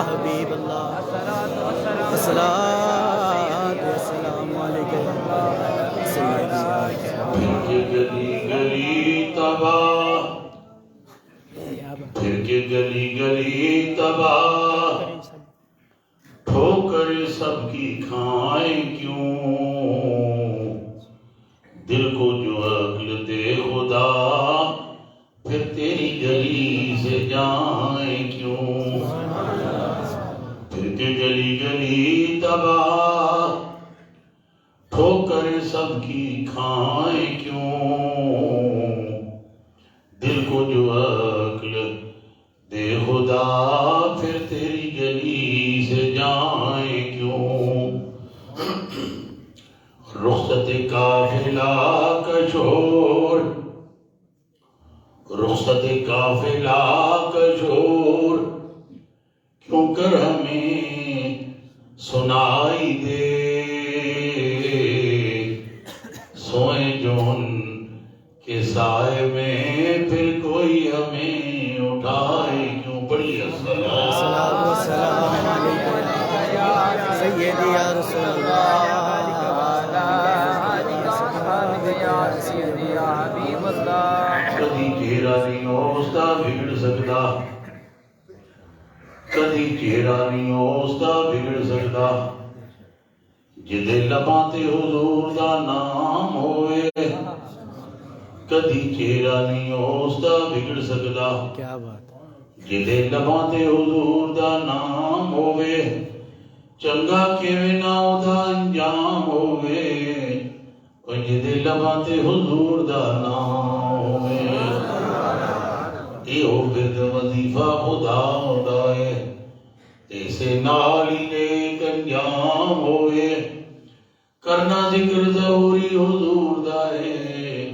حبیب اللہ الصلاۃ والسلام علیکہ پھر کے گلی گلی تباہ پھر کے گلی گلی تباہ ٹھوکر سب کی کھائیں کیوں دل کو جو عقل دے خدا پھر تیری گلی سے جائیں کیوں پھر کے گلی گلی تباہ ٹھوکر سب کی کھائیں کیوں دل کو جو عقل دے خدا پھر تیری گلی سے جائیں کیوں رخصت قافلہ کا شور رخصت قافلہ کا شور کیوں کر ہمیں سنائی دے سوئیں جو ان کے سائے میں پھر کوئی ہمیں اٹھائے کیوں پڑھی الصلاۃ والسلام علیکہ سیدی یا رسول اللہ کدی چہرہ نہیں اوستا بگڑ سکتا کدی چہرہ نہیں اوستا بگڑ سکتا جدے لباں تے حضور دا نام ہوئے کدی چہرہ نہیں اوستا بگڑ سکتا کیا بات جدے لباں تے حضور دا نام ہوئے چنگا کیویں نہ اودا انجام ہوئے اور جدے لباں تے حضور دا نام ہوئے یہ عبد وظیفہ خدا ہوتا ہے ایسے نالی نیک انجام ہوئے کرنا ذکر ضروری حضور دا ہے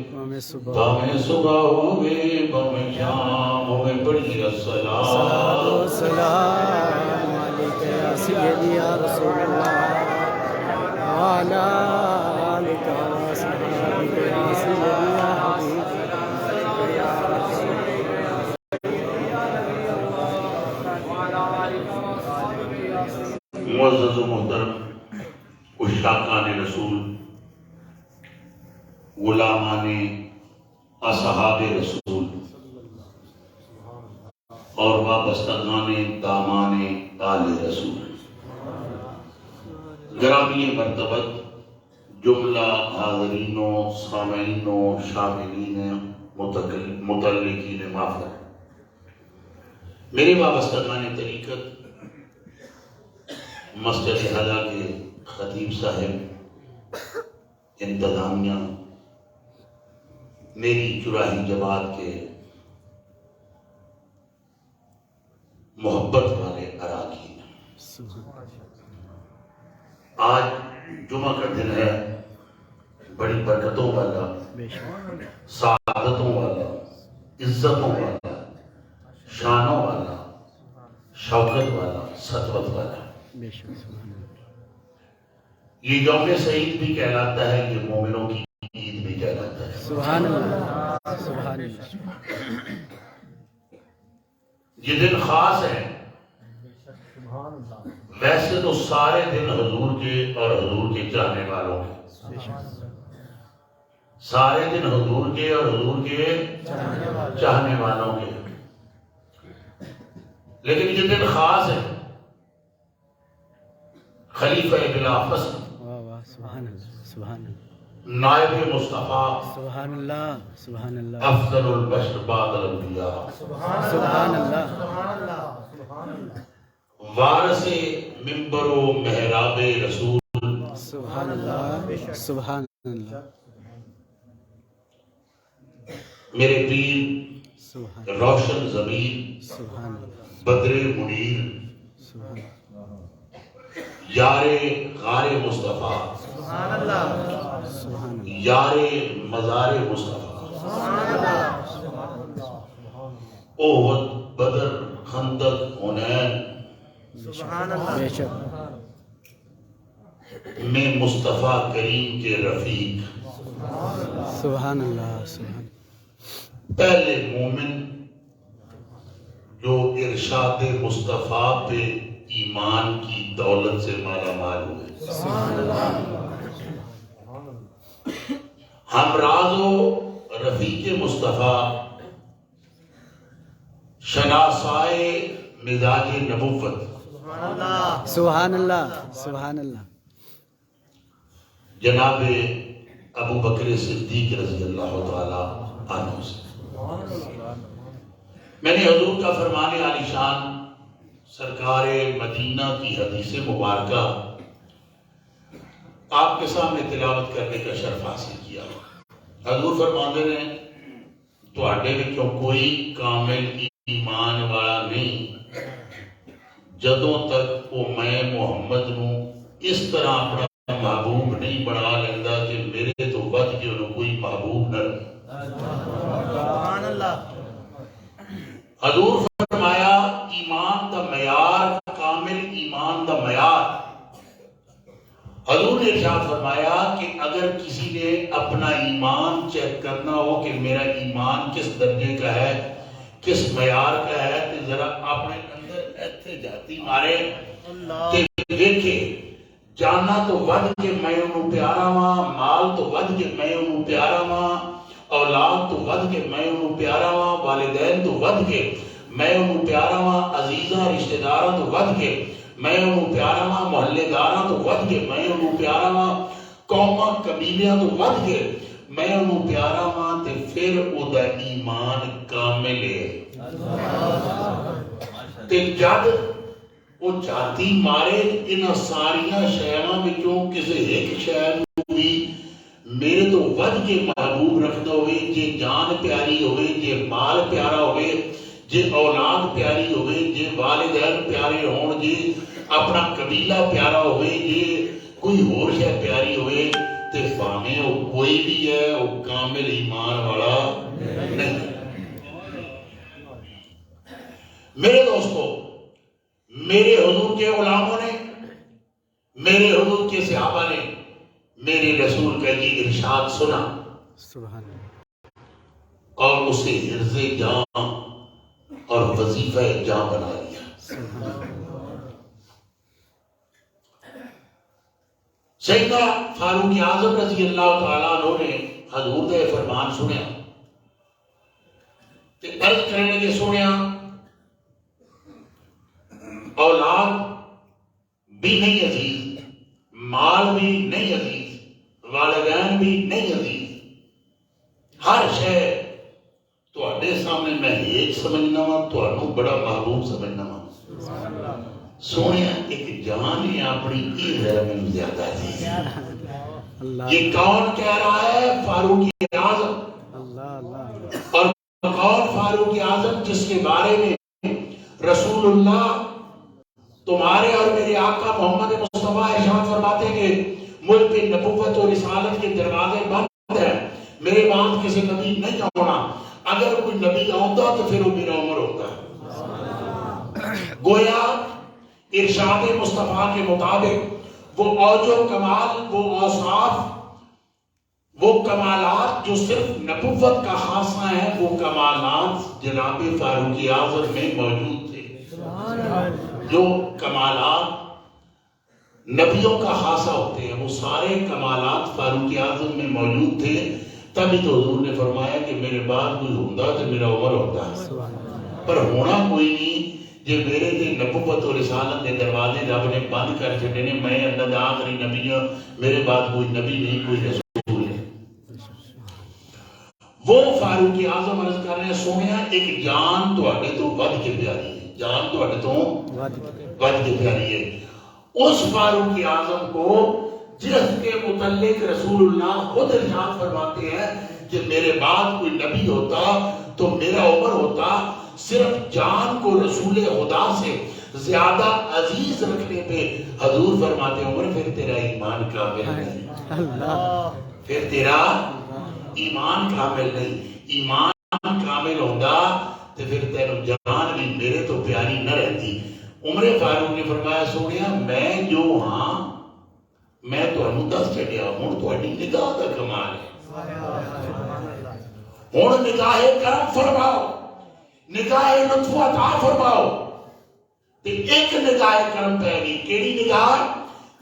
بامیں صبح ہوئے بامیں شام ہوئے پڑھی الصلاۃ والسلام علیکہ یا سیدی یا رسول اللہ وعلی آلک وصحبک یا سیدی یا حبیب معزز و محترم عشاقان رسول غلامان اصحاب رسول اور وابستگان دامان آل رسول گرامی مرتبت جملہ حاضرین و سامعین و شاملین متعلقین محفل میرے وابستگان طریقت مسجد حضا کے خطیب صاحب انتظامیہ میری چراہی جماعت کے محبت والے اراکین آج جمعہ کا دن ہے بڑی برکتوں والا سعادتوں والا عزتوں والا شانوں والا شوکت والا سطوت والا یہ یوم سعید بھی کہلاتا ہے یہ مومنوں کی عید بھی کہلاتا ہے سبحان اللہ سبحان اللہ یہ دن خاص ہے ویسے تو سارے دن حضور کے اور حضور کے چاہنے والوں کے سارے دن حضور کے اور حضور کے چاہنے والوں کے لیکن یہ دن خاص ہے خلیفہ بلا فصل سبحان اللہ سبحان اللہ نائب مصطفیٰ سبحان اللہ سبحان اللہ افضل البشر بعد الانبیاء سبحان اللہ وارث منبر و محراب رسول سبحان اللہ سبحان اللہ میرے پیر سبحان روشن ضمیر سبحان اللہ بدر منیر سبحان یار غار مصطفیٰ سبحان اللہ سبحان اللہ یار مزار مصطفیٰ احد بدر خندق حنین سبحان اللہ بے شک میں مصطفیٰ کریم کے رفیق سبحان اللہ سبحان پہلے مومن جو ارشاد مصطفیٰ پہ ایمان کی دولت سے مالا مال ہوئے. ہم راز و رفیق مصطفیٰ شناسائے مزاج نبوت سبحان اللہ سبحان اللہ جناب ابو بکر صدیق رضی اللہ تعالی عنہ سے میں نے حضور کا فرمان عالی شان سرکار مدینہ کی حدیث مبارکہ آپ کے سامنے تلاوت کرنے کا شرف حاصل کیا. حضور فرماتے ہیں تواڈے وچوں کوئی کامل ایمان والا نہیں جدوں تک وہ میں محمد نو اس طرح اپنا محبوب نہیں بنا لیندہ کہ میرے تو ود کے انہوں کوئی محبوب نہ رہے. سبحان اللہ. حضور فرمایا ایمان دا معیار کامل ایمان دا معیار. حضور نے ارشاد فرمایا کہ اگر کسی نے اپنا ایمان چیک کرنا ہو کہ میرا ایمان کس درجے کا ہے کس معیار کا ہے تو ذرا اپنے اندر ایتھے جاتی مارے کہ دیکھے جانا تو ود کے میں انہوں پیارا ماں مال تو ود کے میں انہوں پیارا ماں اولاد تو ود کے میں انہوں پیارا ماں والدین تو ود کے میں انہوں پیارا ماں عزیزہ رشتہ دارہ تو ود کے میں انہوں پیارا ماں محلے دارہ تو ود کے میں انہوں پیارا ماں قومہ قبیلیاں تو ود کے میں انہوں پیارا ماں تے پھر او دا ایمان کامل ہے. تے جد وہ جاتی مارے انہاں ساریاں شہروں وچوں کسی ایک شہر کو بھی میرے تو ود کے محبوب رکھتا ہوئے جے جان پیاری ہوئے جے مال پیارا ہوئے جے اولاد پیاری ہوئے جے والدین پیارے ہون جے اپنا قبیلہ پیارا ہوئے جے کوئی اور شے پیاری ہوئے تے فاہمیں وہ کوئی بھی ہے وہ کامل ایمان والا نہیں. میرے دوستو میرے حضور کے علماء نے میرے حضور کے صحابہ نے میرے رسول کا یہ ارشاد سنا سبحان اللہ اور اسے حرز جاں اور وظیفہ جاں بنا لیا. سیدنا فاروق اعظم رضی اللہ تعالیٰ عنہ نے حضور کا فرمان سنیا تے عرض کرنے کے سنیا اولاد بھی نہیں عزیز مال بھی نہیں عزیز والدین بھی نہیں عزیز ہر شے تواڈے سامنے میں ایک سمجھنا وا تانوں بڑا محبوب سمجھنا وا. سونے ایک جان ہے اپنی کی ذرا میں زیادہ عزیز. یہ کون کہہ رہا ہے؟ فاروق اعظم. اور کون فاروق اعظم جس کے بارے میں رسول اللہ تمہارے اور میرے آقا محمد مصطفیٰ ارشاد فرماتے کہ مجھ پہ نبوت اور رسالت کے دروازے بند ہیں میرے بعد کسی نبی نہیں ہونا. اگر کوئی نبی ہوتا تو پھر وہ میرا عمر ہوتا. گویا ارشاد مصطفیٰ کے مطابق وہ اوج و کمال وہ اوصاف وہ کمالات جو صرف نبوت کا خاصہ ہیں وہ کمالات جناب فاروق اعظم میں موجود تھے. جو کمالات نبیوں کا خاصہ ہوتے ہیں وہ سارے کمالات فاروق اعظم میں موجود تھے. تبھی تو حضور نے فرمایا کہ میرے بعد کوئی ہوتا تو میرا عمر ہوتا ہے پر ہونا کوئی نہیں. جو میرے دے نبوت اور رسالت کے دروازے رب نے بند کر چھڑے نے میں اللہ دا آخری نبی ہوں میرے بعد کوئی نبی نہیں کوئی رسول ہے. وہ فاروق اعظم عرض کر رہے ہیں سونیا ایک جان تو آگے تو ود کے پیاری ہے جان تو آگے تو ود کے پیاری ہے. اس فاروق اعظم کو جس کے متعلق رسول اللہ خود ارشاد فرماتے ہیں کہ میرے بعد کوئی نبی ہوتا تو میرا عمر ہوتا. صرف جان کو رسول خدا سے زیادہ عزیز رکھنے پہ حضور فرماتے عمر پھر تیرا ایمان کامل نہیں پھر تیرا ایمان کامل نہیں. ایمان کامل ہوگا تو پھر تیرا جان بھی میرے تو پیاری نہ رہتی. عمر فاروق نے فرمایا سونیا میں جو ہاں میں تو انہوں دس چڑیا ہوں تو اڈی نگاہ کا کمال ہے. ہوں نگاہ کرم فرماؤ نگاہ لطف عطا فرماؤ. تے ایک نگاہ کرم پہ گئی کیڑی نگاہ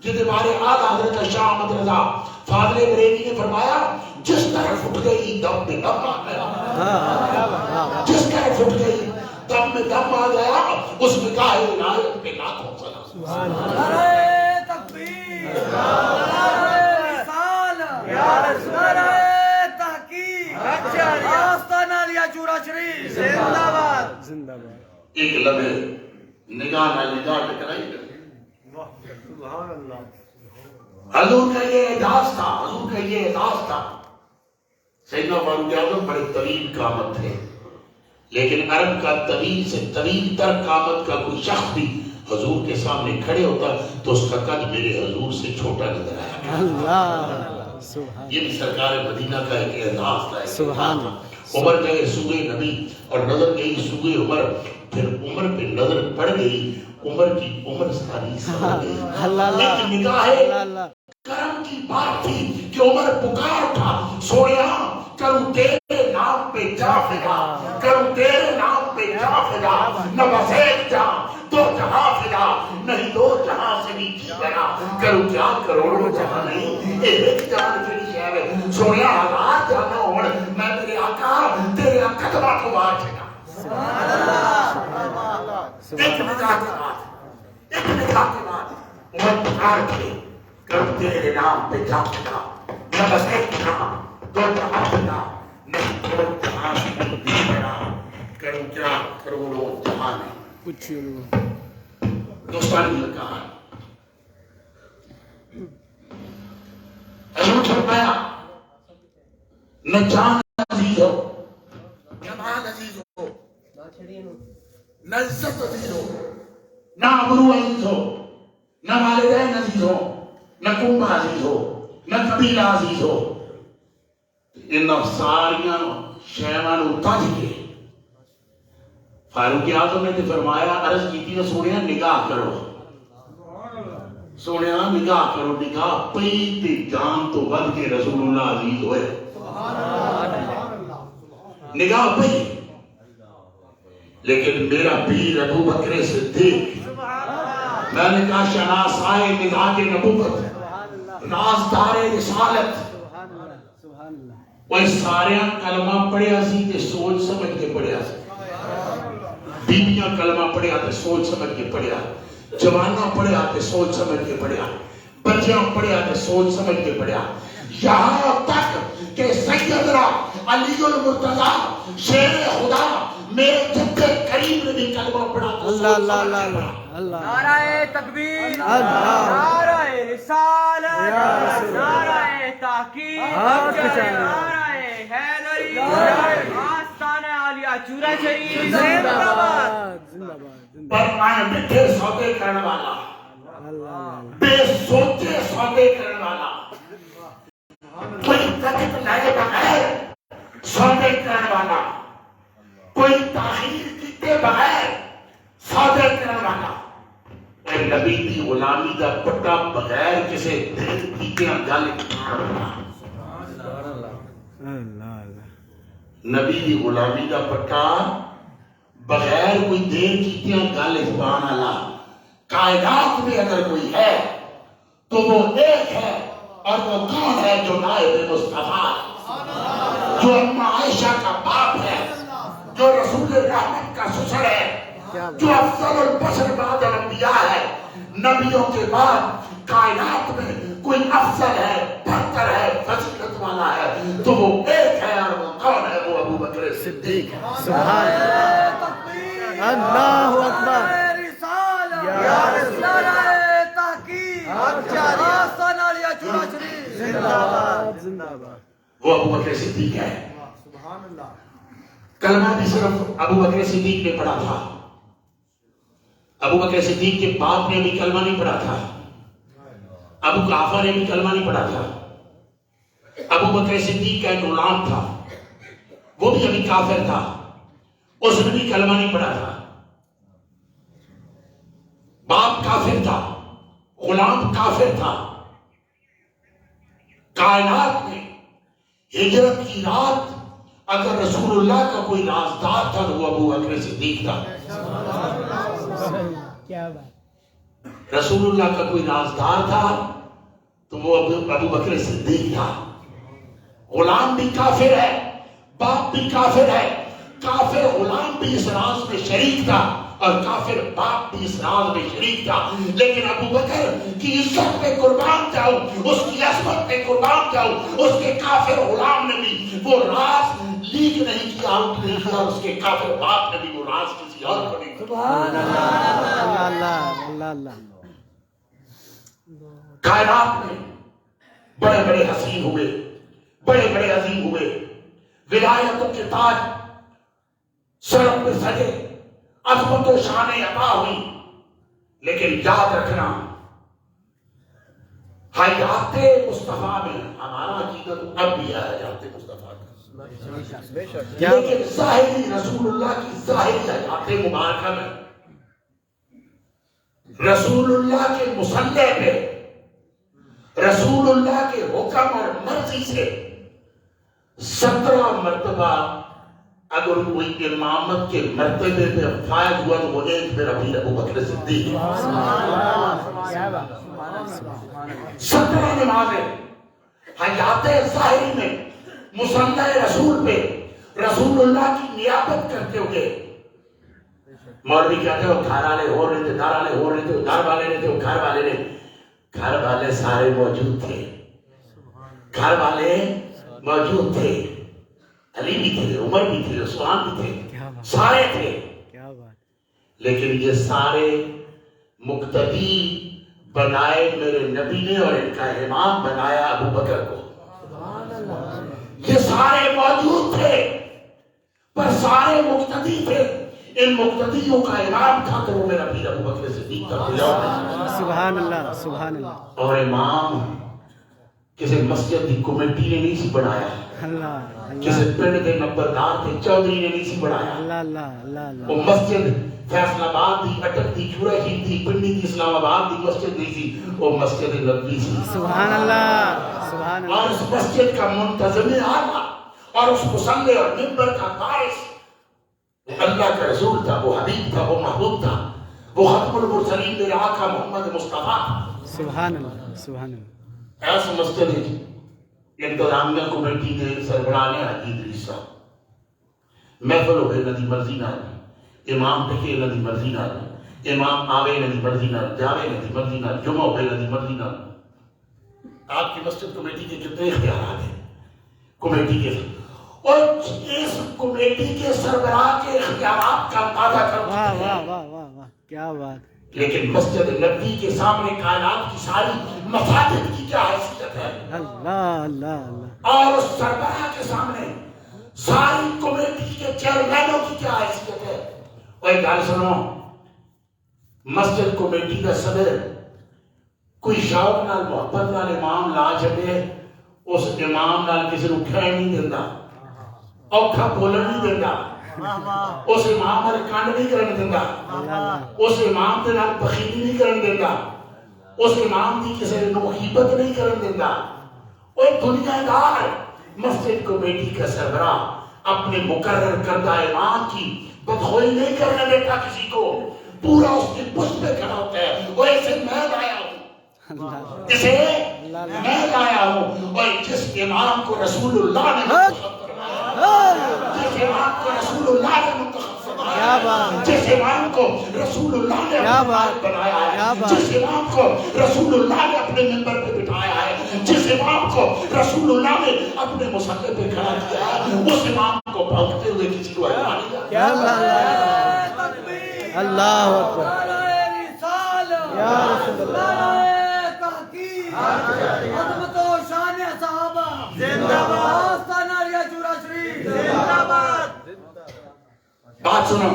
جدے بارے آدھا حضرت شاہ احمد رضا فاضل بریلی نے فرمایا جس طرح اٹھ گئی دم میں دم آ گیا جس طرح اٹھ گئی دم میں دم آ گیا اس نگاہ عنایت پہ لاکھوں سلام نعرہ تکبیر نعرہ رسالت نعرہ تحقیق آستانہ علیہ چورا شریف زندہ باد زندہ باد ایک لمحے نگاہ نہ نگاہ ٹکرائی گئی سبحان اللہ حضور کا یہ اعزاز تھا حضور کا یہ اعزاز تھا سیدنا فاروق اعظم بڑے طویل قامت تھے لیکن عرب کا طویل سے طویل تر قامت کا کوئی شخص بھی حضور کے سامنے کھڑے ہوتا تو اس کا قد میرے حضور سے چھوٹا نظر آیا اللہ سبحان یہ بھی سرکار مدینہ کا ایک اعزاز تھا سبحان عمر گئے سوئے نبی اور نظر گئی سوئے عمر پھر عمر پہ نظر پڑ گئی عمر کی عمر ساری سمجھ گئی اللہ ایک نگاہ اللہ کرم کی بات تھی کہ عمر پکار اٹھا سویا کروں تیرے نام پہ جا فدا کروں تیرے نام پہ جا فدا نہ بس ایک جہاں دو جہاں فدا نہیں دو جہاں سے بھی کی بنا کروں کیا کروڑوں جہاں نہیں ایک جہاں کیڑی شہر ہے سویا ہزار جانا ہون میں تیرے آقا تیرے قدمہ کو بار چھڑا ایک نگاہ کے بعد عمر پکار کے کروں تیرے نام پہ جا فدا نہ بس ایک جہاں دو جہاں فدا نہیں دو جہاں سے بھی کی بنا کروں کیا کروڑوں جہاں نہیں کچھ دوستانی لگا حضور فرمایا نہ جان عزیز ہو نہ مال عزیز ہو نہ عزت عزیز ہو نہ ابرو عزیز ہو نہ والدین عزیز ہو نہ کنبہ عزیز ہو نہ قبیلہ عزیز ہو ان ساریاں شیوان اتاج کے فاروق اعظم نے فرمایا عرض کی تھی سونیا نگاہ کرو سونیا نگاہ کرو نگاہ پئی تے جان تو ود کے رسول اللہ عزیز ہوئے نگاہ پئی لیکن میرا پیر ابو بکر صدیق میں نے کہا شناسائے نگاہ کے نبوت رازدار رسالت وہ سارے کلمہ پڑھیا سی تے سوچ سمجھ کے پڑھیا سی بیبیاں کلمہ پڑھیا تے سوچ سمجھ کے پڑھیا جوانہ پڑھیا تے سوچ سمجھ کے پڑھیا بچیاں پڑھیا تے سوچ سمجھ کے پڑھیا یہاں تک کہ سیدنا علی المرتضیٰ شیر خدا میرے جد کریم نے بھی کلمہ پڑھا اللہ اللہ اللہ اللہ نعرہ تکبیر اللہ نعرہ رسالت نعرہ تحقیق نعرہ حیدری آستانہ علیہ چورا شریف زندہ باد زندہ باد پر آئے مٹھے سودے کرنے والا اللہ بے سوچے سودے کرنے والا کوئی تکت لائے بغیر سودے کرنے والا کوئی تاخیر کیتے بغیر سودے کرنے والا اے نبی دی غلامی دا پٹا بغیر کسے دل کیتیاں گل کرنا نبی دی غلامی دا پٹا بغیر کوئی دیر کیتیاں گل زبان والا کائنات میں اگر کوئی ہے تو وہ ایک ہے اور وہ کون ہے جو نائب مصطفیٰ جو اما عائشہ کا باپ ہے جو رسول رحمت کا سسر ہے جو افضل البشر بعد الانبیاء ہے نبیوں کے بعد کائنات میں کوئی افضل ہے بہتر ہے فضیلت والا ہے تو وہ ایک ہے اور وہ کون ہے وہ ابو بکر صدیق ہے سبحان اللہ اکبر زندہ باد زندہ باد وہ ابو بکر صدیق ہے کلمہ بھی صرف ابو بکر صدیق نے پڑھا تھا ابو بکر صدیق کے باپ نے بھی کلمہ نہیں پڑھا تھا ابو قحافہ نے بھی کلمہ نہیں پڑھا تھا ابو بکر صدیق کا ایک غلام تھا وہ بھی ابھی کافر تھا اس نے بھی کلمہ نہیں پڑھا تھا باپ کافر تھا غلام کافر تھا کائنات میں ہجرت کی رات اگر رسول اللہ کا کوئی رازدار تھا تو وہ ابو بکر صدیق تھا کیا بات. رسول اللہ کا کوئی رازدار تھا تو وہ ابو بکر صدیق تھا. غلام بھی کافر ہے، باپ بھی کافر ہے. کافر غلام بھی اس راز میں شریک تھا اور کافر باپ بھی اس راز میں شریک تھا. لیکن ابو بکر کی عزت پہ قربان جاؤ، اس کی عظمت پہ قربان جاؤ، اس کے کافر غلام نے بھی وہ راز لیک نہیں کیا، آؤٹ نہیں کیا، اس کے کافر باپ نے بھی وہ راز کسی اور کو نہیں کیا. اللہ اللہ اللہ اللہ. کائنات میں بڑے بڑے حسین ہوئے، بڑے بڑے عظیم ہوئے، ولایتوں کے تاج سروں پہ سجے، عظمت و شان عطا ہوئی. لیکن یاد رکھنا حیات مصطفیٰ میں ہمارا عقیدہ تو اب بھی ہے حیات مصطفیٰ کا، لیکن ظاہری رسول اللہ کی ظاہری حیات مبارکہ میں رسول اللہ کے مصلی پہ رسول اللہ کے حکم اور مرضی سے 17 مرتبہ اگر کوئی امامت کے مرتبے پہ فائز ہوا تو وہ ایک میرا بھی ابو بکر صدیق. 17 نمازیں حیات ظاہری میں مصلی رسول پہ رسول اللہ کی نیابت کرتے ہوئے. مولوی کہتے ہو گھر والے ہو رہے تھے، گھر والے ہو رہے تھے، گھر والے نے تھے، گھر والے نے، گھر والے سارے موجود تھے، گھر والے موجود تھے، علی بھی تھے، عمر بھی تھے، عثمان بھی تھے، سارے تھے. لیکن یہ سارے مقتدی بنائے میرے نبی نے اور ان کا امام بنایا ابو بکر کو. یہ سارے موجود تھے پر سارے مقتدی تھے. ان مقتدیوں کا امام تھا تو وہ میرا پیر ابو بکر صدیق کا کوئی اور نہیں. سبحان اللہ سبحان اللہ. اور امام کسی مسجد کی کمیٹی نے نہیں سی بنایا، کسی پنڈ کے نمبردار کے چودھری نے نہیں سی بنایا. وہ مسجد فیصل آباد دی، اٹک دی، چورا ہی دی، پنڈی دی، اسلام آباد دی مسجد نہیں تھی، وہ مسجد نبوی تھی. سبحان اللہ سبحان اللہ. اور اس مسجد کا منتظم اعلیٰ اور اس مصلی اور منبر کا وارث وہ اللہ کا رسول تھا، وہ حبیب تھا، وہ محبوب تھا، وہ ختم المرسلین میرے آقا محمد مصطفیٰ تھا. سبحان اللہ سبحان اللہ. ایسا مسجد انتظامیہ کمیٹی کے سربراہ نے حقیق رئیس صاحب محفل ہوئے ندی مرضی نال، امام ٹکے ندی مرضی نال، امام آوے ندی مرضی نال، جاوے ندی مرضی نال، جمعہ ہوئے ندی مرضی نال. آپ کی مسجد کمیٹی کے کتنے اختیارات ہیں کمیٹی کے، اور اس کمیٹی کے سربراہ کے اختیارات کا اندازہ کرو. واہ واہ واہ واہ واہ کیا بات. لیکن مسجد نبوی کے سامنے کائنات کی ساری مساجد کی کیا حیثیت ہے، اللہ اللہ اللہ. اور اس سربراہ کے سامنے ساری کمیٹی کے چیئرمینوں کی کیا حیثیت ہے. اور ایک گل سنو، مسجد کمیٹی کا صدر کوئی شوق نال محبت نال امام لا چھڈے، اس امام نال کسی نوں کھائے نہیں دینا، اوکھا بولن نہیں دینا، اس امام نال کنڈ نہیں کرن دینا، اس امام دے نال بخیلی نہیں کرن دینا، اس امام دی کسی نوں غیبت نہیں کرن دینا. اور دنیا دار مسجد کمیٹی کا سربراہ اپنے مقرر کردہ امام کی بدخوئی نہیں کرنے دیتا کسی کو، پورا اس کی پشت پہ کھڑا ہوتا ہے. اور اسے میں لایا ہوں، اسے میں لایا ہوں. اور جس امام کو رسول اللہ نے منتخب فرمایا، جس امام کو رسول اللہ نے منتخب فرمایا، جس امام کو رسول اللہ نے بنایا ہے، جس امام کو رسول اللہ نے اپنے منبر پہ بٹھایا ہے، جس امام کو رسول اللہ نے اپنے مصلی پہ کھڑا کیا ہے، اس امام کو بھونکتے ہوئے کسی کو حیران نہیں جاتا. اللہ اکبر یا رسول اللہ. عظمت و شان صحابہ زندہ باد، آستانہ عالیہ چورا شریف زندہ باد. بات سنو،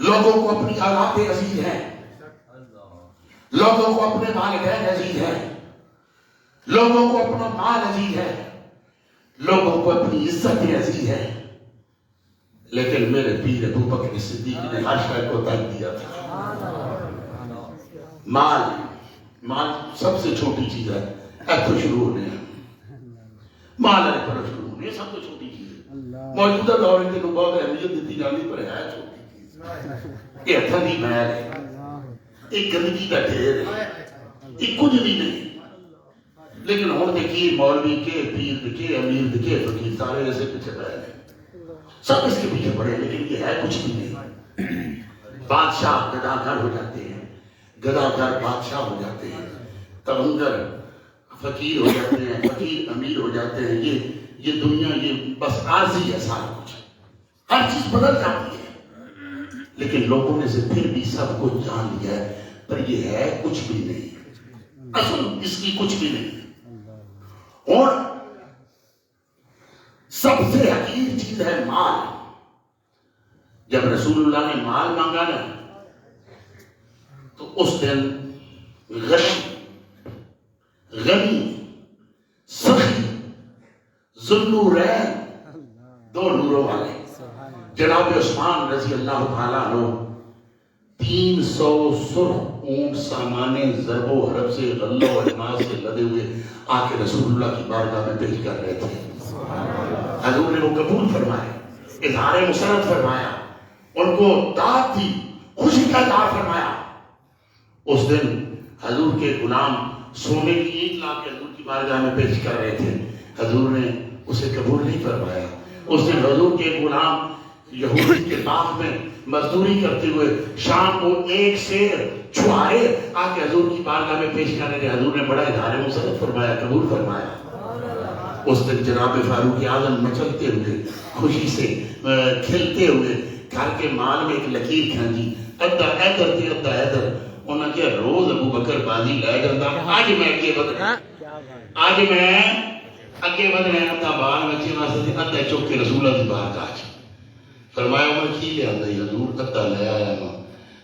لوگوں کو اپنی اولاد عزیز ہیں، لوگوں کو اپنے والدین عزیز ہیں، لوگوں کو اپنا مال عزیز ہے، لوگوں کو اپنی عزت عزیز ہے. لیکن میرے پیر ابو بکر صدیق نے ہر شے کو ترک دیا تھا. مال سب سے چھوٹی چیز ہے. ایتھو شروع ہونے مال ہے پر شروع ہونے سب سے چھوٹی چیز ہے. موجودہ دور کے لوگ بہت اہمیت دیتی جاتی پر ہے چھوٹی چیز. یہ ہتھاں دی میل ہے، یہ گندگی کا ڈھیر ہے، یہ کچھ بھی نہیں۔ لیکن ہوں دیکھیے مولوی کے پیر کے امیر کے فقیر سارے ایسے پیچھے پڑے ہیں، سب اس کے پیچھے پڑے، لیکن یہ ہے کچھ بھی نہیں۔ بادشاہ گداگر ہو جاتے ہیں، گداگر بادشاہ ہو جاتے ہیں، تبنگر فقیر ہو جاتے ہیں، فقیر امیر ہو جاتے ہیں۔ یہ دنیا یہ بس عارضی ہے، سارا کچھ ہر چیز بدل جاتی ہے، لیکن لوگوں نے سے پھر بھی سب کچھ جان لیا ہے، پر یہ ہے کچھ بھی نہیں، اصل اس کی کچھ بھی نہیں۔ اور سب سے حقیر چیز ہے مال۔ جب رسول اللہ نے مال مانگا نا تو اس دن غنی سخی ذوالنورین دو نوروں والے جناب عثمان رضی اللہ تعالیٰ عنہ 300 سرخ اونٹ سامان ضرب و حرب سے غلہ و الماس سے لدے ہوئے آ کے رسول اللہ کی بارگاہ میں پیش کر رہے تھے۔ حضور نے وہ قبول فرمائے، اظہار مسرت فرمایا، ان کو داد دی، خوشی کا اظہار فرمایا۔ اس دن حضور کے غلام سونے کی اینٹ لا کے حضور کی بارگاہ میں پیش کر رہے تھے، حضور نے اسے قبول نہیں فرمایا۔ اس دن حضور کے غلام یہودی کے باغ میں مزدوری کرتے ہوئے شام کو ایک شیر چھوارے آ کے حضور کی بارگاہ میں پیش کر رہے تھے، حضور نے بڑا اظہار مسرت فرمایا، قبول فرمایا۔ اس دن جناب فاروق اعظم مچلتے ہوئے خوشی سے کھلتے ہوئے گھر کے مال میں ایک لکیر کھانجی، ادھا ادھر تھی ادھا ادھر، انہوں نے کیا روز ابو بکر بازی لے کرتا، آج میں اگے بدھنا، آج میں اگے بدھنا، ادھا بال بچے واسطے ادھا چوک کے رسول اللہ کی بارگاہ آج فرمایا عمر کی لے آندہ ہی حضور ادھا لے آیا نا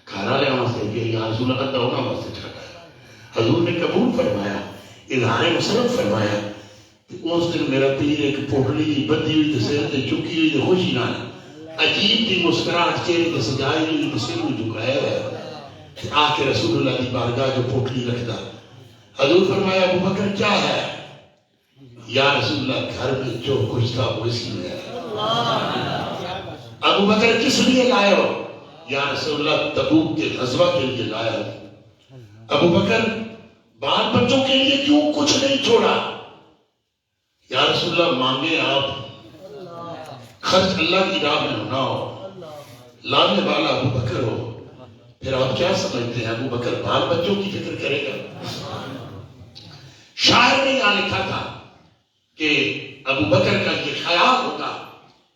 کھانا لے واسطے کہ یا رسول اللہ ادھا ہونا واسطے چھاٹا ہے۔ حضور نے قبول فرمایا، اظہار مسرت فرمایا۔ اس دن میرا پیر ایک پوٹلی بدھی ہوئی تسیر تے چکی ہوئی تے خوشی نہ عجیب کی مسکراہٹ چہرے تے سجائی ہوئی تسیر میں جھکایا ہے، آ کے رسول اللہ کی بارگاہ جو پوٹلی رکھتا، حضور فرمایا ابو بکر کیا ہے؟ یا رسول اللہ گھر میں جو کچھ تھا وہ اسی میں ہے۔ ابو بکر کس لیے لائے ہو؟ یا رسول اللہ تبوک کے غزوہ کے لیے لائے ہو۔ ابو بکر بال بچوں کے لیے کیوں کچھ نہیں چھوڑا؟ یا رسول اللہ مانگے آپ، خرچ اللہ کی راہ میں ہونا ہو، لانے والا ابو بکر ہو، پھر آپ کیا سمجھتے ہیں ابو بکر بال بچوں کی فکر کرے گا؟ شاعر نے یہاں لکھا تھا کہ ابو بکر کا یہ خیال ہوگا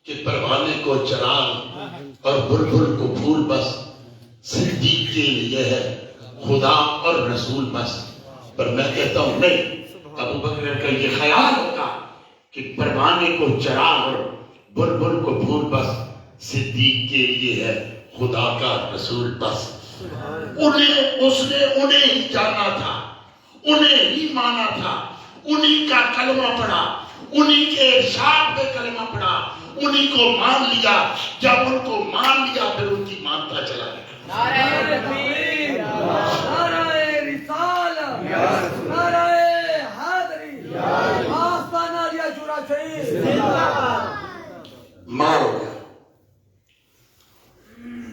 کہ پروانے کو چراغ اور بلبل کو پھول بس، صدیق کے لیے ہے خدا اور رسول بس۔ پر میں کہتا ہوں نہیں، ابو بکر کا یہ خیال ہوگا کہ پروانے کو چراغ اور بلبل کو پھول بس، صدیق کے لیے ہے خدا کا رسول بس۔ اس نے انہیں ہی جانا تھا، انہیں ہی مانا تھا، انہیں کا کلمہ پڑھا، انہیں کے ارشاد پہ کلمہ پڑھا، انہیں کو مان لیا۔ جب ان کو مان لیا پھر ان کی مانتا چلا گیا۔ نعرہ تکبیر، نعرہ رسالہ، نعرہ حیدری، آستانہ علیہ شورا شریف، مار ہو گیا۔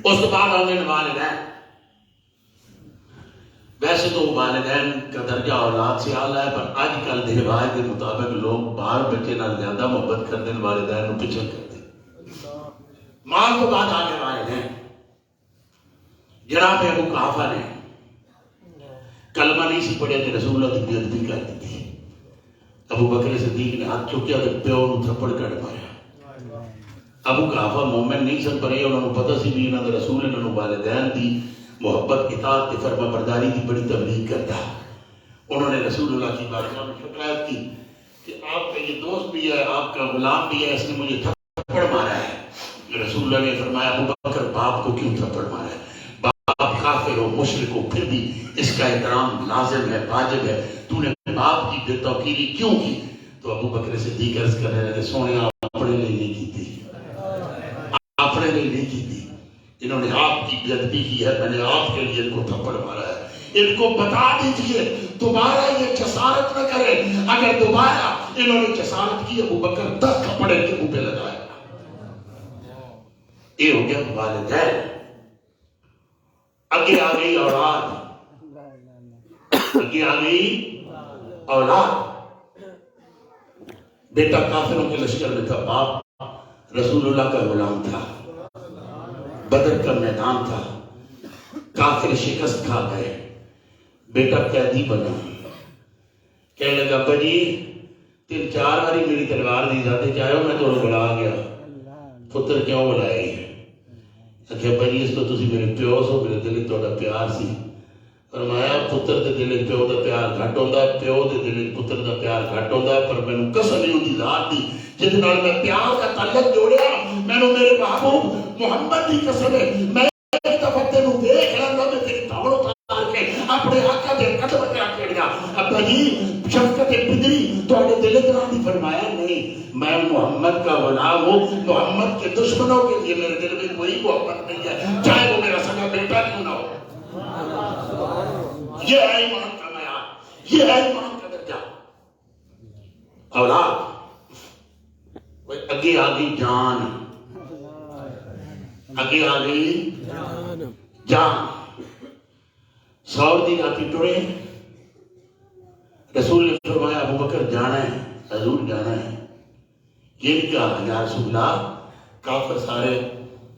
اس کے بعد آگے والدین، ویسے تو والدین کا درجہ اولاد سے اعلیٰ ہے، پر آج کل دی روایت کے مطابق لوگ بال بچے نہ زیادہ محبت کرتے ہیں، والدین کو پیچھے کرتے ہیں۔ مال کو بعد آگے والدین، جناب ابو قحافہ نے کلمہ نہیں سی پڑھے کہ رسول اللہ کی بےعزتی کر دی تھی۔ ابو بکر صدیق نے ہاتھ چکیا تو پیو نو تھپڑ کر ماریا۔ ابو قحافہ مومن نہیں سن پر انہوں نے پتہ سی بھی انہوں نے رسول انہوں نے والدین دی محبت اطاعت فرما برداری کی بڑی تبلیغ کرتا۔ انہوں نے رسول اللہ کی بارگاہ میں شکایت کی کہ آپ کا یہ دوست بھی ہے، آپ کا غلام بھی ہے، اس نے مجھے تھپڑ مارا ہے۔ رسول اللہ نے فرمایا ابو بکر باپ کو کیوں تھپڑ مارا ہے؟ باپ کافر ہو مشرک ہو پھر بھی اس کا احترام لازم ہے واجب ہے، تو نے باپ کی بے توقیری کیوں کی؟ تو ابو بکر صدیق عرض کر رہے تھے سونے آپ اپنے لیے نہیں کی تھی، اپنے لیے نہیں کی تھی، انہوں نے آپ کی بے ادبی کی ہے، میں نے آپ کے لیے ان کو تھپڑ مارا ہے۔ ان کو بتا دیجئے دوبارہ یہ جسارت نہ کرے، اگر دوبارہ انہوں نے جسارت کی ابو بکر 10 تھپڑ ان کے منہ پہ لگائے۔ یہ ہو گیا والدین۔ اگے آ گئی اولاد، اگے آ گئی اولاد۔ بیٹا کافروں کے لشکر میں تھا، باپ رسول اللہ کا غلام تھا، بدر کا میدان تھا، کافر شکست کھا گئے، بیٹا قیدی بنا، کہنے لگا ابا جی 3-4 باری میری تلوار دی جاتے چاہے میں تو بلا گیا، پتر کیوں بلائے؟ کہ ابا جی اس تو تسی میرے پیو سو، میرے دل تو پیار سی۔ فرمایا پتر دے دل پیو دا پیار گھٹ ہوندا ہے، پیو دے دل پتر دا پیار گھٹ ہوندا ہے، پر مینوں قسم نہیں ہوندی ذات دی جس نال میں پیار کا تعلق جوڑیا، مینوں میرے محبوب محمد دی قسم ہے، میں ایک دفعہ تینوں دیکھ لیندا میں تیری دھوڑ اتار کے اپنے آقا دے قدم تے رکھ لیا۔ ابا جی شفقت پدری تواڈے دل تے نہیں فرمایا نہیں، میں محمد کا غلام ہوں، محمد کے دشمنوں کے لیے میرے دل میں کوئی محبت نہیں ہے، چاہے وہ میرا سگا بیٹا کیوں نہ ہو۔ یہ ہے ایمان کا معیار، یہ ہے ایمان کا درجہ۔ اولاد اگے آ گئی جان، اگے آ گئی جان۔ سور دی راتی ٹرے، رسول نے فرمایا ابو بکر جانا ہے، حضور جانا ہے۔ یہ نہیں کہا یا رسول اللہ کافر سارے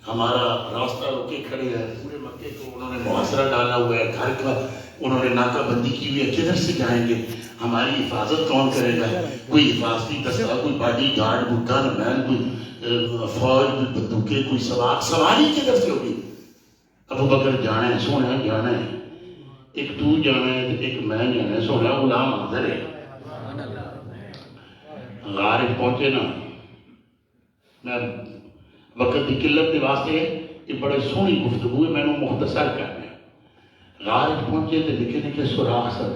ہمارا راستہ روکے کھڑے ہیں، پورے مکے کو انہوں نے محاصرہ ڈالا ہوا ہے، گھر کا انہوں نے ناکہ بندی کی ہوئی ہے، کدھر سے جائیں گے؟ ہماری حفاظت کون کرے گا؟ کوئی حفاظتی دستہ، کوئی باڈی گارڈ، کوئی گن مین، کوئی فوج، کوئی بندوقیں، کوئی سواری کدھر سے ہوگی؟ ابو بکر جانا ہے، سونا جانا ہے، ایک تو جانا ہے ایک میں جانا ہے، سونا غلام حاضر ہے۔ غار پہنچے نا، میں وقت کی قلت کے واسطے یہ بڑے سونی گفتگو ہے، میں نے مختصر کرنا ہے۔ غار پہنچے تو لکھے لکھے سوراخ سن۔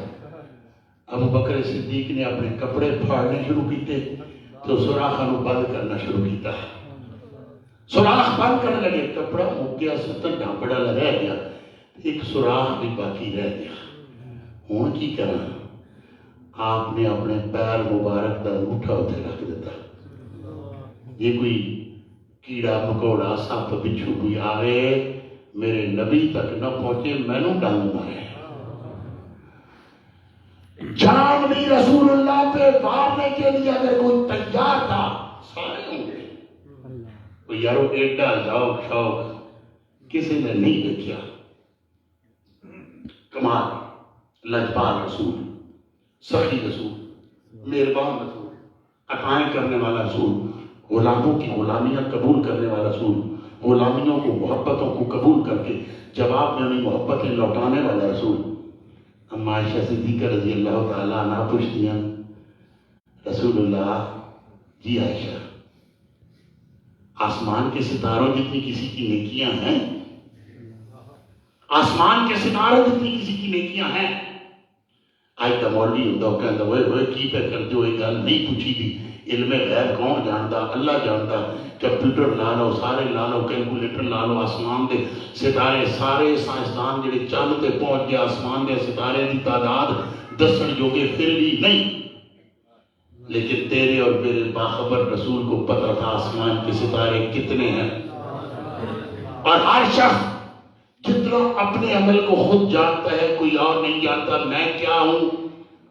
ابو بکر صدیق نے اپنے کپڑے پھاڑنے شروع کیتے تو سوراخاں بند کرنا شروع کیتا۔ سوراخ بند کرنے لگے، کپڑا مک گیا، ستر ڈھانپڑا رہ گیا، ایک سوراخ بھی باقی رہ گیا۔ ہوں کی کرنا؟ آپ نے اپنے پیر مبارک کا انگوٹھا اتنے رکھ دیتا۔ یہ کوئی کیڑا مکوڑا سپ بچھو کوئی آئے میرے نبی تک نہ پہنچے، میں نوں ڈنگ مارے۔ جان بھی رسول اللہ پہ مارنے کے لیے اگر کوئی تیار تھا سارے ہوں گے۔ کوئی یارو ایڈا ذوق شوق کسی نے نہیں دیکھا۔ کمال، لجپال رسول، سخی رسول، مہربان رسول، عطائیں کرنے والا رسول، غلاموں کی غلامیاں قبول کرنے والا رسول، غلامیوں کو محبتوں کو قبول کر کے جواب میں انہیں محبتیں لوٹانے والا رسول۔ اما عائشہ صدیقہ رضی اللہ تعالیٰ عنہ پوچھتی ہیں رسول اللہ جی عائشہ آسمان کے ستاروں جتنی کسی کی نیکیاں ہیں؟ آسمان کے ستاروں جتنی کسی کی نیکیاں ہیں؟ آج کا مولوی ہوتا وہ کہتا وہ کی پہ کر جو ایک گل نہیں پوچھی دی، علم غیب کون جانتا؟ اللہ جانتا۔ کمپیوٹر لا لو، سارے لا لو، کیلکولیٹر لا لو، آسمان دے ستارے سارے سائنسدان جڑے چاند تے پہنچ گیا آسمان دے ستارے دی تعداد دسن جوگے پھر بھی نہیں، لیکن تیرے اور میرے باخبر رسول کو پتہ تھا آسمان کے ستارے کتنے ہیں۔ اور ہر شخص جتنا اپنے عمل کو خود جانتا ہے، کوئی اور نہیں جانتا۔ میں کیا ہوں،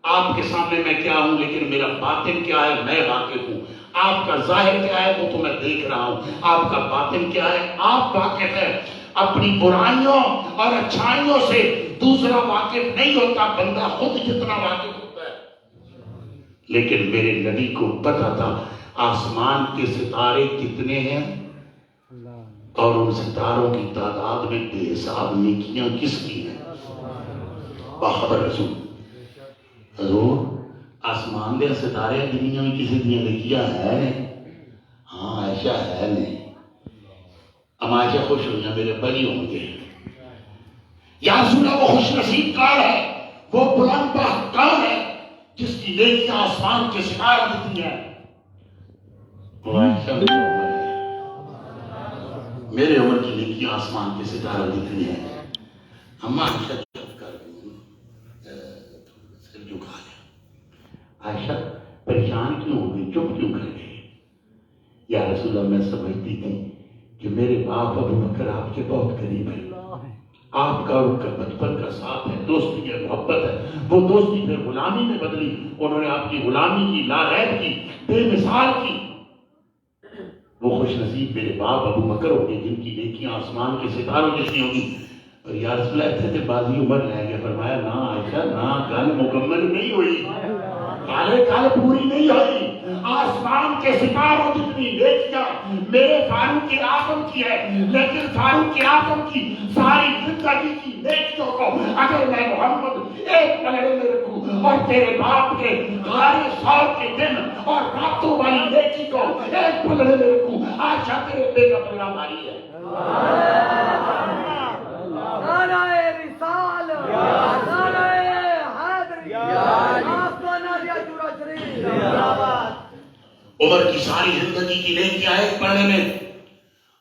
آپ کے سامنے میں کیا ہوں، لیکن میرا باطن کیا ہے میں واقف ہوں۔ آپ کا ظاہر کیا ہے وہ تو میں دیکھ رہا ہوں، آپ کا باطن کیا ہے آپ واقف ہے۔ اپنی برائیوں اور اچھائیوں سے دوسرا واقف نہیں ہوتا، بندہ خود جتنا واقف ہوتا ہے۔ لیکن میرے نبی کو پتا تھا آسمان کے ستارے کتنے ہیں اور ان ستاروں کی تعداد میں بے حساب نیکیاں کس کی ہیں۔ باخبر رسول حضور آسمان دے ستارے دنیا میں کسی دنیا نیکیاں ہے نہیں؟ ہاں عائشہ ہے نہیں۔ اب عائشہ خوش ہوئی میرے بلی ہوں گے۔ یا رسول اللہ وہ خوش نصیب کون ہے، وہ بلند بخت کون ہے جس کی نیکیاں آسمان کے ستارے جتنی ہیں؟ وہ عائشہ میرے عمر کی نیکیاں آسمان کے ستارے جتنی ہیں۔ اما عائشہ چپ کر گئی، سر جھکا لیا۔ عائشہ پریشان کیوں ہو گئی، چپ کیوں کر گئی؟ یا رسول اللہ میں سمجھتی تھی کہ میرے باپ ابو بکر آپ کے بہت قریب ہیں، آپ کا ان کا بچپن کا ساتھ ہے، دوستی ہے، محبت ہے، وہ دوستی پھر غلامی میں بدلی، انہوں نے آپ کی غلامی کی، لاریب کی، بے مثال کی۔ وہ خوش نصیب میرے باپ ابو بکر ہوں گے جن کی نیکیاں آسمان کے ستاروں جیسی ہوں گی۔ اور یا رسول اللہ اتنے بازی عمر لیں گے، فرمایا نہ عائشہ نہ، گل مکمل نہیں ہوئی، گل پوری نہیں ہوئی۔ آسمان کے ستاروں جتنی نیکیاں میرے فاروق اعظم کی ہے، لیکن فاروق اعظم کی ساری زندگی کی نیکیوں کو اگر میں محمد ایک پلڑے میں رکھوں اور تیرے باپ کے غار ثور کے دن اور راتوں والی نیکی کو ایک پلڑے میں رکھوں، عائشہ تیرے پہ کا پلڑا بھاری ہے۔ نعرہ رسالت، نعرہ حیدری، آسمان نعرہ چورا شریف۔ عمر کی ساری زندگی کی نیکیاں ایک پڑھنے میں،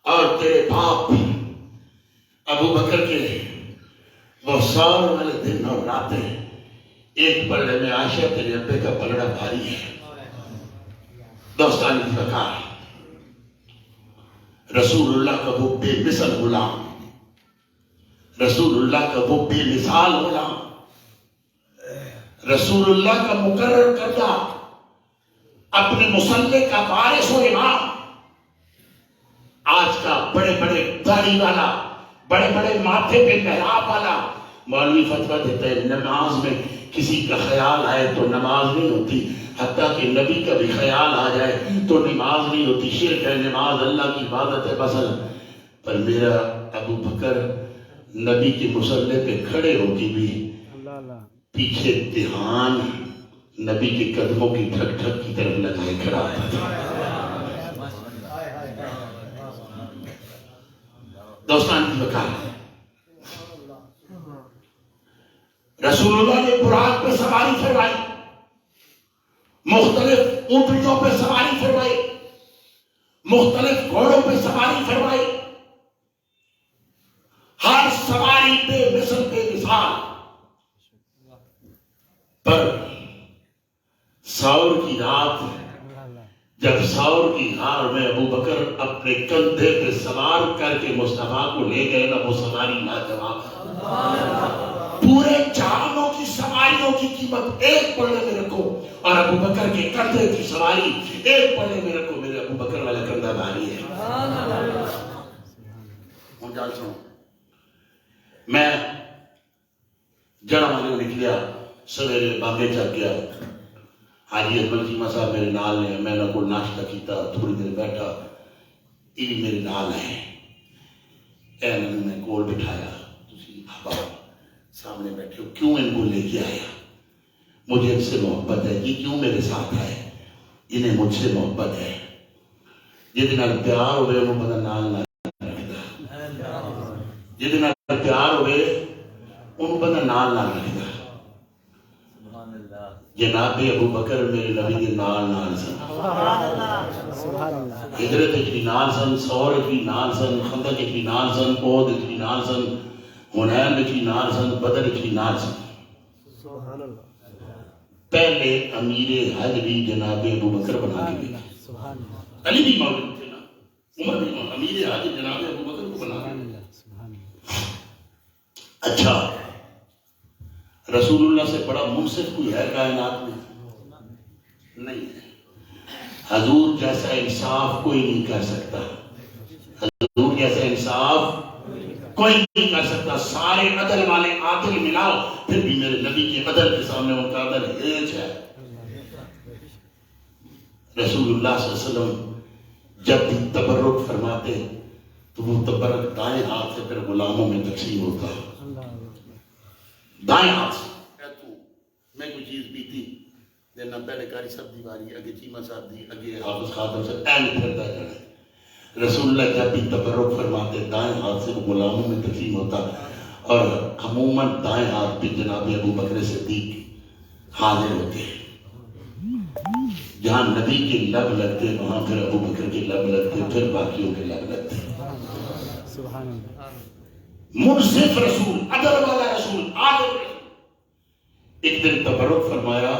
اور تیرے باپ ابو بکر کے وہ ثور والے دن اور راتیں ایک پلڑے میں۔ عائشہ تیرے ابے کا پلڑا بھاری ہے۔ دوستان فکار، رسول اللہ کا وہ بے مثل غلام، رسول اللہ کا وہ بے مثال غلام، رسول اللہ کا مقرر کردہ اپنے مسلح کا وارث و امام، آج کا بڑے بڑے داڑھی والا، بڑے بڑے ماتھے پہ محراب والا مولوی فتویٰ دیتا ہے نماز میں کسی کا خیال آئے تو نماز نہیں ہوتی، حتیٰ کہ نبی کا بھی خیال آ جائے تو نماز نہیں ہوتی، شرک ہے، نماز اللہ کی عبادت ہے بس۔ پر میرا ابو بکر نبی کے مسلح پہ کھڑے ہو کے بھی پیچھے دھیان نبی کے قدموں کی ٹھک ٹھک کی طرف لگائے کھڑا تھا۔ دوستان کی بکار، رسول اللہ نے براق پہ سواری فرمائی، مختلف اونٹنیوں پہ سواری فرمائی، مختلف گھوڑوں پہ سواری فرمائی، ہر سواری بے مثل بے مثال۔ پر ثور کی رات جب ثور کی غار میں ابو بکر اپنے کندھے پہ سوار کر کے مصطفیٰ کو لے گئے نا، وہ سواری لاجواب، پورے جہانوں کی سواریوں کی قیمت ایک پلڑے میں رکھو اور ابو بکر کے کندھے کی سواری ایک پلڑے میں رکھو، میرے ابو بکر والا کندھا بھاری ہے۔ ہم جان سنو، میں جڑا والے نکلیا، سویرے بامبے چک گیا، حاجی اجمل چیمہ صاحب میرے نال نے، میں نے کوئی ناشتہ کیتا، تھوڑی دیر بیٹھا، یہ بھی میرے نال ہیں، انہوں نے کول بٹھایا، تسی احباب سامنے بیٹھے ہو، کیوں ان کو لے کے آیا؟ مجھے ان سے محبت ہے، یہ کیوں میرے ساتھ آئے؟ انہیں مجھ سے محبت ہے، جہدے نال پیار ہوئے انہوں پتہ نال نہ رکھدا، جہدے نال پیار ہوئے انہوں پتہ نال نہ رکھدا۔ جناب ابو بکر میرے نبی کے نال نال سن، ہجرت کی نال سن، ثور کی نال سن، خندق کی نال سن، احد کی نال سن، حنین کی نال سن، بدر کی نال سن۔ پہلے امیر حج بھی جناب ابو بکر بنا کے گئے، علی بھی موجود تھے نا، عمر بھی موجود، امیر حج جناب ابو بکر کو بنا کے گئے۔ اچھا، رسول اللہ سے بڑا منصف کوئی ہے کائنات میں؟ نہیں ہے۔ حضور جیسا انصاف کوئی نہیں کر سکتا، حضور جیسا انصاف کوئی نہیں کر سکتا۔ سارے عدل والے عادل ملاؤ، پھر بھی میرے نبی کے عدل کے سامنے ان کا عدل ایک ہے۔ رسول اللہ صلی اللہ علیہ وسلم جب بھی تبرک فرماتے تو وہ تبرک دائیں ہاتھ سے پھر غلاموں میں تقسیم ہوتا، دائیں ہاتھ سے۔ میں کوئی چیز پیتی دینا، پہلے کاری صاحب دی باری، اگے چیمہ صاحب دی، اگے حافظ خاتم صاحب، این پھرتا جانا۔ رسول اللہ جب بھی تبرک فرماتے دائیں ہاتھ سے وہ غلاموں میں تقسیم ہوتا، اور عموماً دائیں ہاتھ پہ جناب ابو بکر صدیق حاضر ہوتے۔ جہاں نبی کے لب لگتے وہاں پھر ابو بکر کے لب لگتے، پھر باقیوں کے لب لگتے۔ منصف رسول، عدل والا رسول، عادل رسول۔ ایک دن تبرک فرمایا،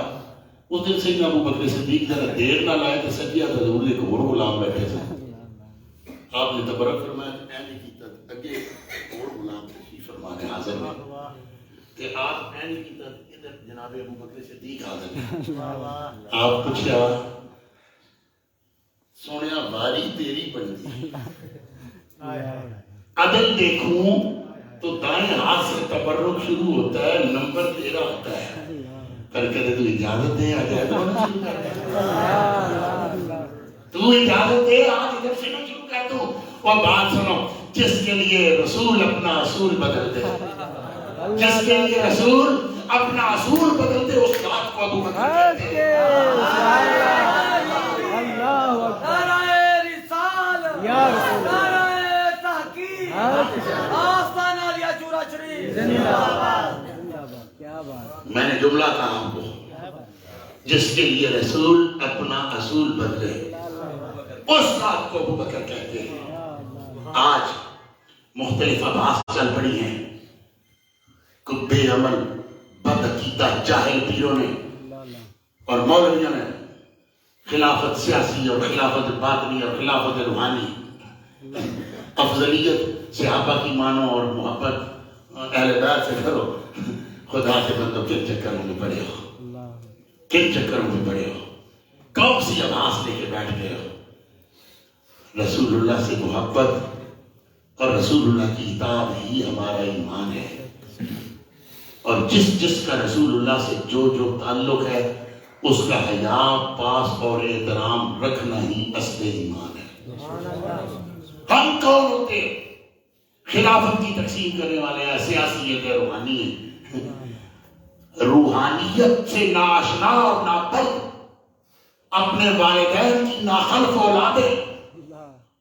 اس دن سیدنا ابو بکر صدیق ذرا دیر نہ لائے تو سجیہ تھا، حضور ایک اور غلام بیٹھے تھے، آپ نے تبرک فرمایا، اے نہیں کیتا، اگے اور غلام تشریف فرما میں کہ آپ اینڈ کی ادھر جناب ابو بکر صدیق آدم آپ پوچھا سونیا واری تیری بنتی عدل دیکھوں تو دائیں ہاتھ سے تبرک شروع ہوتا ہے، نمبر 13 ہوتا ہے، پر کہتے تو اجازت دے آج ایسا ہونا شروع کر دے، تو اجازت دے آج ادھر سے نہ شروع کر دوں۔ اور بات سنو، جس کے لیے رسول اپنا اصول بدل دے، جس کے لیے رسول اپنا اصول بدل دے، اس بات کو ابو بکر کہتے ہیں۔ اللہ اکبر نعرہ رسالت، یا رسول نعرہ تحقیق، آستان عالیہ چورا شریف زندہ باد، کیا بات، میں نے جملہ کہا آپ کو، جس کے لیے رسول اپنا اصول بدلے، اس بات کو ابو بکر کہتے ہیں۔ آج مختلف آباس چل پڑی ہیں، کبے عمل بد عقیدہ جاہل پیروں نے اور مولویوں نے خلافت سیاسی اور خلافت باطنی اور خلافت روحانی، افضلیت صحابہ کی مانو اور محبت اہل بیت سے کرو، خدا کے بندو کن چکروں میں پڑے ہو، کن چکروں میں پڑے ہو، کون سی آواز لے کے بیٹھ گئے ہو؟ رسول اللہ سے محبت اور رسول اللہ کی اطاعت ہی ہمارا ایمان ہے، اور جس کا رسول اللہ سے جو تعلق ہے اس کا حیا، پاس اور احترام رکھنا ہی اصل ایمان ہے۔ ہم کون ہوتے خلافت کی تقسیم کرنے والے ہیں، سیاسیت ہے، روحانی ہے، روحانیت سے ناآشنا اور نابلد، اپنے والدین کی ناخلف اولادیں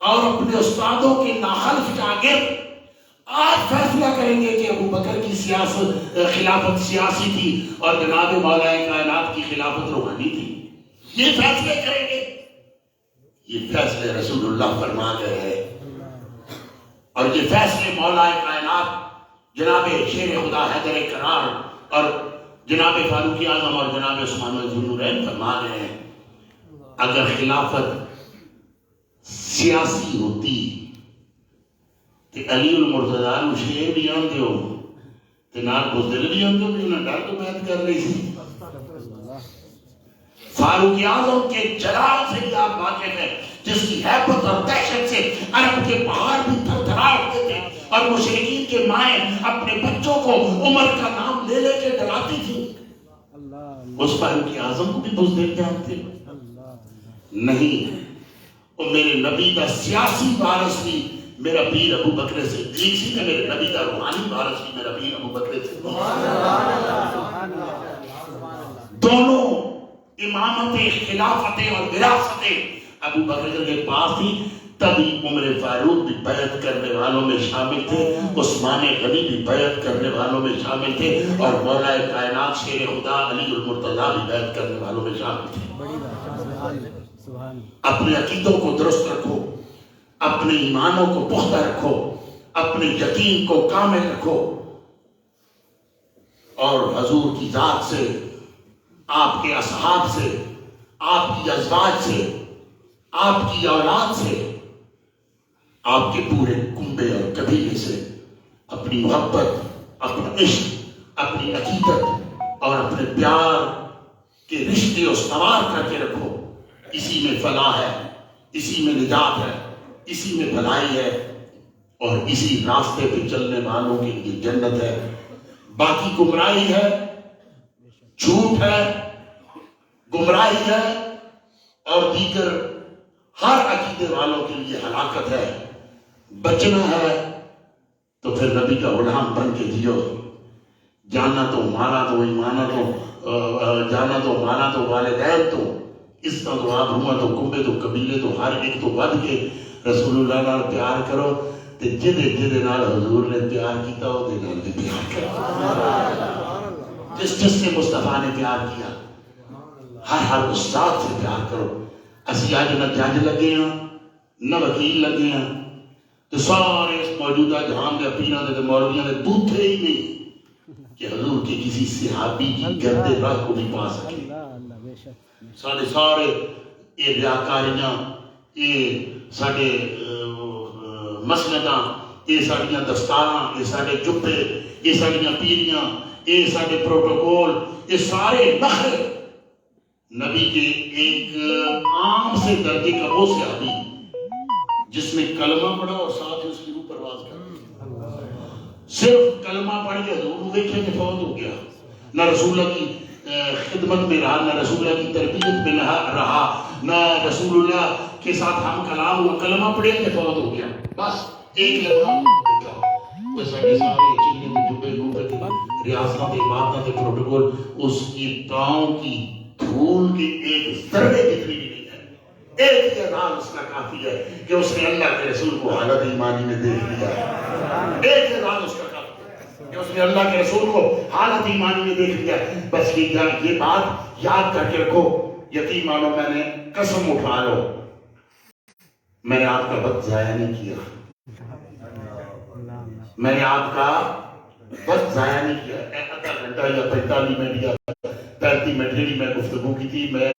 اور اپنے استادوں کے ناخلف شاگرد آج فیصلہ کریں گے کہ ابو بکر کی خلافت سیاسی تھی اور جناب مولا کائنات کی خلافت روحانی تھی، یہ فیصلے کریں گے، یہ فیصلے رسول اللہ فرما گئے ہیں، اور یہ فیصلے مولا کائنات جناب شیر خدا حیدر کرار اور جناب فاروق اعظم اور جناب عثمان ذو النورین فرما گئے ہیں۔ اگر خلافت سیاسی ہوتی تو علی المرتضیٰ نو شیر بھی آندے ہو تو نال بزدل بھی آندے ہو، بھی انہیں ڈر تو بیعت کر لی سی۔ فاروق اعظم کے جلال سے بھی آپ واقف ہیں، جس کی حیبت اور دہشت سے عرب کے پہاڑ بھی تھر تھرا اٹھتے تھے، اور مشرکین کے مائیں اپنے بچوں کو عمر کا نام لے لے کے ڈراتی تھی۔ اس فاروق اعظم کو بھی بزدل جانتے نہیں، اور میرے نبی کا سیاسی وارث بھی میرا پیر ابو بکر صدیق سی، میرے نبی کا روحانی وارث بھی میرا پیر ابو بکر صدیق۔ دونوں امامتیں، خلافتیں اور وراثتیں ابو بکر کے پاس تھی، تبھی عمر فاروق بھی بیعت کرنے والوں میں شامل تھے، عثمان غنی بھی بیعت کرنے والوں میں شامل تھے، اور مولا کائنات شیر خدا علی المرتضیٰ بھی بیعت کرنے والوں میں شامل تھے۔ اپنے عقیدوں کو درست رکھو، اپنے ایمانوں کو پختہ رکھو، اپنے یقین کو کامل رکھو، اور حضور کی ذات سے، آپ کے اصحاب سے، آپ کی ازواج سے، آپ کی اولاد سے، آپ کے پورے کنبے اور قبیلے سے اپنی محبت، اپنا عشق، اپنی عقیدت اور اپنے پیار کے رشتے استوار کر کے رکھو۔ اسی میں فلاح ہے، اسی میں نجات ہے، اسی میں بھلائی ہے، اور اسی راستے پہ چلنے والوں کے لیے جنت ہے۔ باقی گمراہی ہے، جھوٹ ہے، گمراہی ہے، اور دیگر ہر عقیدے والوں کے لیے ہلاکت ہے۔ بچنا ہے تو پھر نبی کا غلام بن کے جیو، جانا تو مانا تو ایمانا تو جانا تو مانا تو والدین تو اس طرح تو آپ روما تو کنبے تو قبیلے تو ہر ایک تو ود کے رسول اللہ نال پیار کرو، تے جدے نال حضور نے پیار کیتا ہو دے نال بھی پیار کرو، جس سے مصطفیٰ نے پیار کیا، ہر استاد سے پیار کرو۔ اسی آج نہ جج لگے ہیں نہ وکیل لگے ہیں، تو سارے اس موجودہ جہان دے پیران دے مولویاں دے بوتھے ہی نہیں کہ حضور کے کسی صحابی کی گرد راہ کو بھی پا سکے۔ سارے یہ ریاکاریاں، یہ سارے مسنداں، یہ ساڑیاں دستاراں، یہ ساڑے جبے، یہ ساڑیاں پیریاں، یہ ساڑے پروٹوکول، یہ سارے نخر نبی کے ایک عام سے درجے کا وہ صحابی جس نے کلمہ پڑھا اور ساتھ ہی اس کی روح پرواز کر صرف کلمہ پڑھ کے حضور دیکھے کہ فوت ہو گیا، نہ رسول اللہ کی خدمت میں رہا، نہ رسول اللہ کی تربیت میں رہا، نہ رسول اللہ کے ساتھ ہم کلام ہوا، کلمہ پڑھے کہ فوت ہو گیا، بس ایک لمحہ دیکھا۔ وہ سارے چلے میں جبے گوبے کی ریاستوں کے عبادتوں کے پروٹوکول اس کی پاؤں کی دھول کی ایک ذرے جتنی بھی نہیں ہے، ایک اذان اس کا کافی ہے کہ اس نے اللہ کے رسول کو حالت ایمانی میں دیکھ لیا، ایک اذان اس کا کافی ہے کہ اس نے اللہ کے رسول کو حالت ایمانی میں دیکھ لیا۔ بس یہ بات یاد کر کے رکھو، یقین مانو، میں نے قسم اٹھا لو، میں نے آپ کا وقت ضائع نہیں کیا، میں نے آپ کا وقت ضائع نہیں کیا۔ آدھا گھنٹہ یا 45 منٹ یا 35 منٹ جی میں گفتگو کی تھی، میں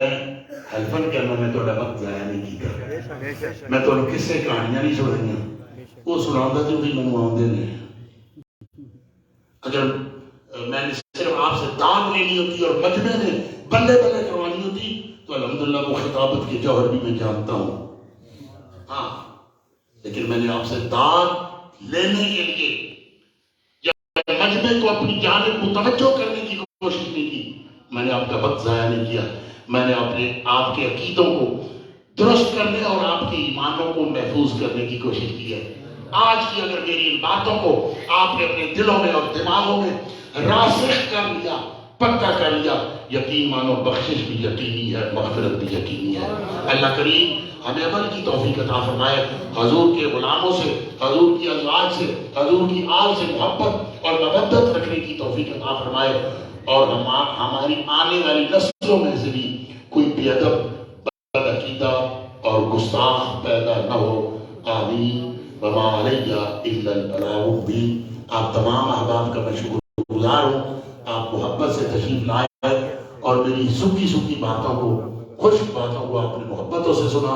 حلفن کہنا میں تو وقت ضائع نہیں کیا، میں تو کسے کہانیاں نہیں سنائیاں، وہ سناؤں جو بھی میں آدھے نے۔ اگر میں نے صرف آپ سے داد لینی ہوتی اور مجمع میں بلے بلے کروانی ہوتی تو الحمدللہ وہ خطابت کے جوہر بھی میں جانتا ہوں، ہاں، لیکن میں نے آپ سے داد لینے کے لیے یا مجمع کو اپنی جانب متوجہ کرنے کی کوشش نہیں کی، میں نے آپ کا وقت ضائع نہیں کیا، میں نے آپ کے عقیدوں کو درست کرنے اور آپ کے ایمانوں کو محفوظ کرنے کی کوشش کی ہے۔ آج کی اگر میری ان باتوں کو آپ نے اپنے دلوں میں اور دماغوں میں راسخ کر لیا، پکا کر لیا، یقین مانو بخشش بھی یقینی ہے، مغفرت بھی یقینی ہے۔ اللہ کریم ہمیں عمل کی توفیق عطا فرمائے، حضور کے غلاموں سے، حضور کی ازواج سے، حضور کی آل سے محبت اور مودت رکھنے کی توفیق عطا فرمائے، اور ہماری آنے والی نسلوں میں سے بھی کوئی بے ادب، بدعقیدہ اور گستاخ پیدا نہ ہو، آمین۔ وما علیہ الا البلاغ المبین۔ آپ تمام احباب کا میں شکر گزار ہوں، آپ محبت سے تشریف لائے اور میری سکی سکی باتوں کو، خشک باتوں کو آپ نے محبتوں سے سنا۔